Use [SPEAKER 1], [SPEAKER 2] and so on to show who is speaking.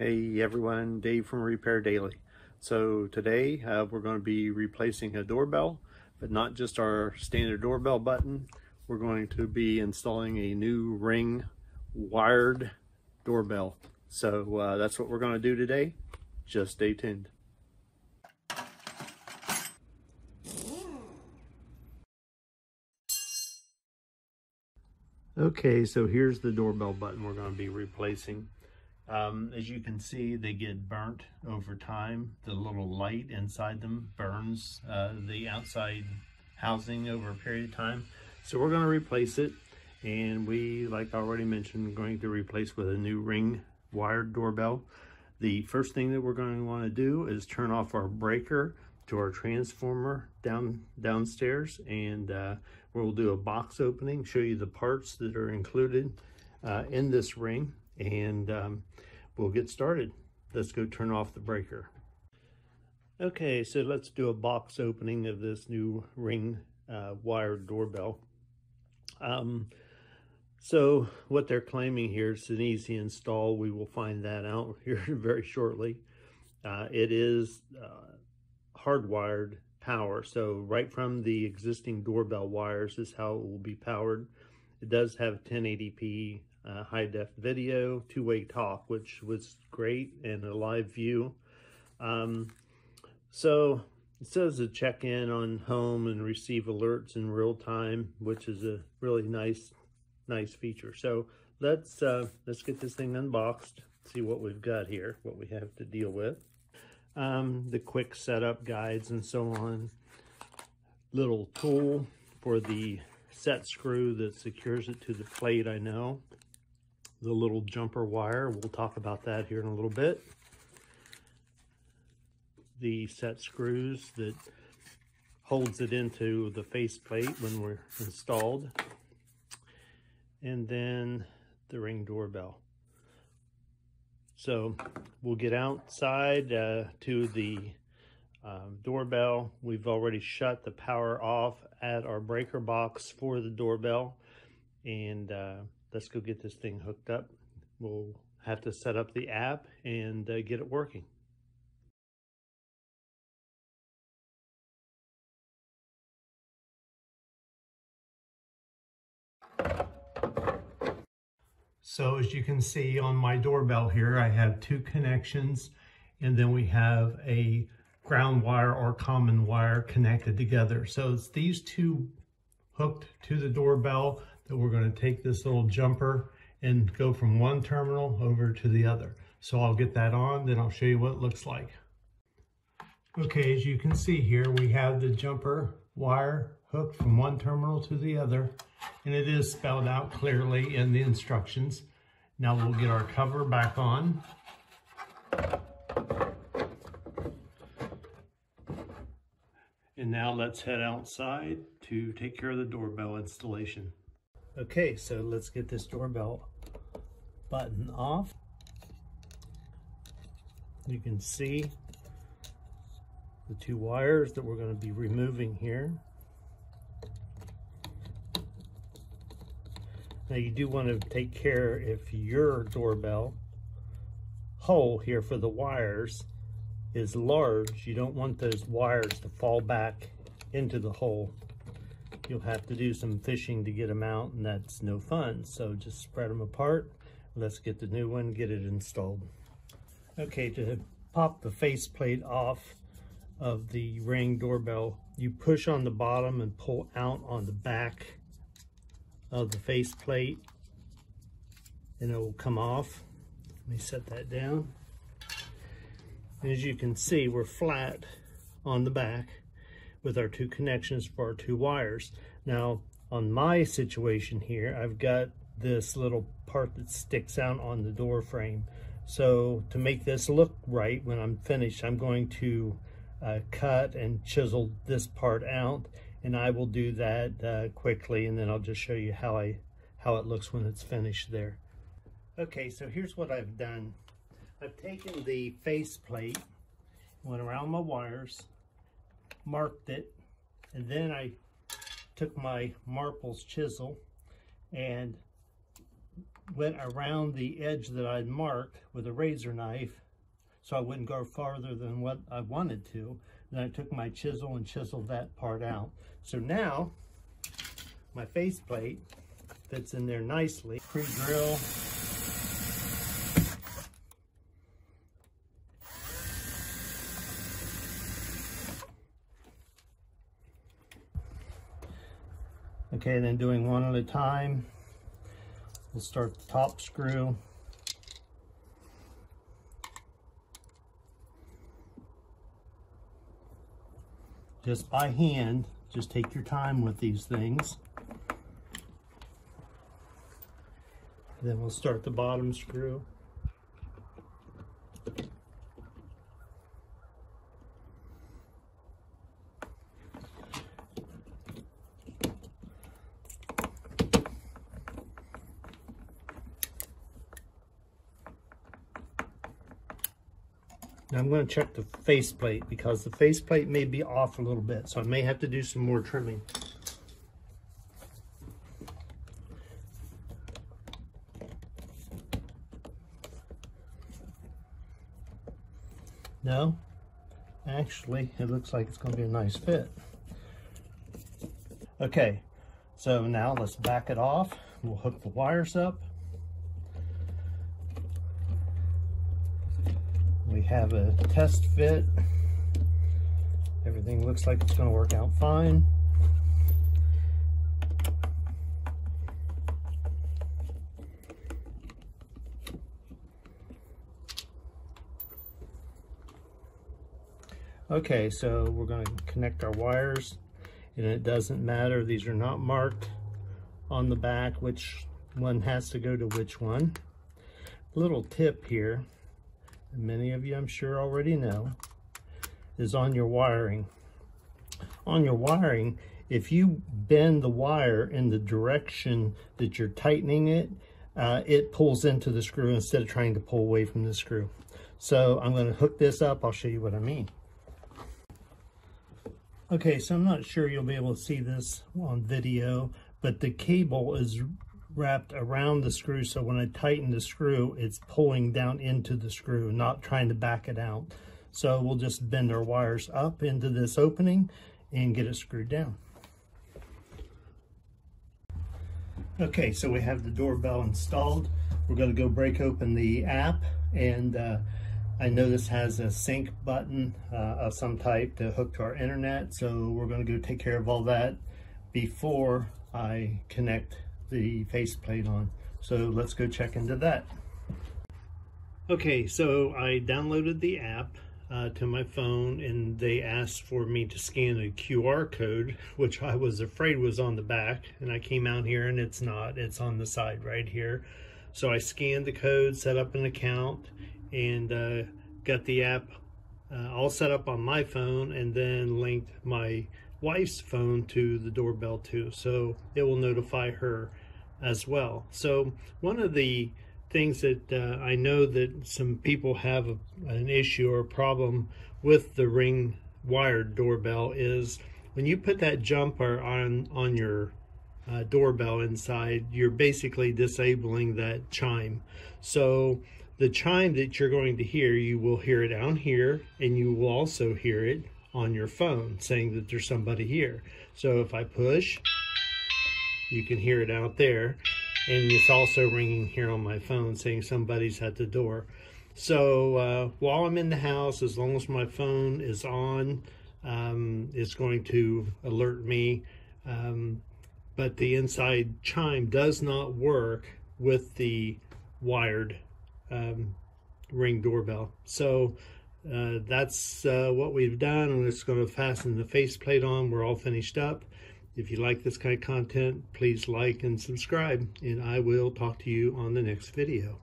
[SPEAKER 1] Hey everyone, Dave from Repair Daily. So today we're going to be replacing a doorbell, but not just our standard doorbell button. We're going to be installing a new Ring Wired Doorbell. So that's what we're going to do today. Just stay tuned. Okay, so here's the doorbell button we're going to be replacing. As you can see, they get burnt over time. The little light inside them burns the outside housing over a period of time. So we're going to replace it, and we, like I already mentioned, are going to replace with a new Ring Wired Doorbell. The first thing that we're going to want to do is turn off our breaker to our transformer downstairs, and we'll do a box opening, show you the parts that are included in this ring, and we'll get started. Let's go turn off the breaker. Okay, so let's do a box opening of this new Ring Wired Doorbell. So what they're claiming here is an easy install. We will find that out here very shortly. It is hardwired power, so right from the existing doorbell wires is how it will be powered. It does have 1080p high def video, two-way talk, which was great, and a live view. So it says to check in on home and receive alerts in real time, which is a really nice feature. So let's get this thing unboxed, see what we've got here, what we have to deal with. The quick setup guides and so on. Little tool for the set screw that secures it to the plate, I know. The little jumper wire, we'll talk about that here in a little bit. The set screws that holds it into the faceplate when we're installed. And then the Ring doorbell. So we'll get outside to the doorbell. We've already shut the power off at our breaker box for the doorbell, and let's go get this thing hooked up. We'll have to set up the app and get it working. So as you can see on my doorbell here, I have two connections, and then we have a ground wire or common wire connected together. So it's these two hooked to the doorbell that we're going to take this little jumper and go from one terminal over to the other. So I'll get that on, then I'll show you what it looks like. Okay, as you can see here, we have the jumper wire hooked from one terminal to the other, and it is spelled out clearly in the instructions. Now we'll get our cover back on. And now let's head outside to take care of the doorbell installation. Okay, so let's get this doorbell button off. You can see the two wires that we're going to be removing here. Now you do want to take care if your doorbell hole here for the wires is large. You don't want those wires to fall back into the hole. You'll have to do some fishing to get them out, and that's no fun. So just spread them apart. Let's get the new one, get it installed. Okay, to pop the faceplate off of the Ring doorbell, you push on the bottom and pull out on the back of the faceplate, and it will come off. Let me set that down. As you can see, we're flat on the back with our two connections for our two wires. Now, on my situation here, I've got this little part that sticks out on the door frame. So to make this look right when I'm finished, I'm going to cut and chisel this part out, and I will do that quickly, and then I'll just show you how it looks when it's finished there. Okay, so here's what I've done. I've taken the faceplate, went around my wires, marked it, and then I took my Marples chisel and went around the edge that I'd marked with a razor knife so I wouldn't go farther than what I wanted to. Then I took my chisel and chiseled that part out. So now my faceplate fits in there nicely. Pre-drill. Okay, then doing one at a time. We'll start the top screw. Just by hand, just take your time with these things. Then we'll start the bottom screw. Now I'm going to check the faceplate because the faceplate may be off a little bit, so I may have to do some more trimming. No, actually it looks like it's going to be a nice fit. Okay, so now let's back it off. We'll hook the wires up. We have a test fit. Everything looks like it's going to work out fine. Okay, so we're going to connect our wires, and it doesn't matter. These are not marked on the back which one has to go to which one. Little tip here, and many of you I'm sure already know, is on your wiring. On your wiring, if you bend the wire in the direction that you're tightening it, it pulls into the screw instead of trying to pull away from the screw. So I'm going to hook this up. I'll show you what I mean. Okay, so I'm not sure you'll be able to see this on video, but the cable is wrapped around the screw, so when I tighten the screw, it's pulling down into the screw, not trying to back it out. So we'll just bend our wires up into this opening and get it screwed down. Okay, so we have the doorbell installed. We're going to go break open the app, and I know this has a sync button of some type to hook to our internet, so we're going to go take care of all that before I connect the faceplate on. So let's go check into that. Okay, so I downloaded the app to my phone, and they asked for me to scan a QR code, which I was afraid was on the back, and I came out here and it's not. It's on the side right here. So I scanned the code, set up an account, and got the app all set up on my phone, and then linked my wife's phone to the doorbell too, so it will notify her as well. So one of the things that I know that some people have an issue or a problem with the Ring Wired Doorbell is when you put that jumper on your doorbell inside, you're basically disabling that chime. So the chime that you're going to hear, you will hear it down here, and you will also hear it on your phone saying that there's somebody here. So if I push, you can hear it out there, and it's also ringing here on my phone saying somebody's at the door. So while I'm in the house, as long as my phone is on, it's going to alert me. But the inside chime does not work with the wired Ring doorbell. So that's what we've done, and it's going to fasten the faceplate on. We're all finished up. If you like this kind of content, please like and subscribe, and I will talk to you on the next video.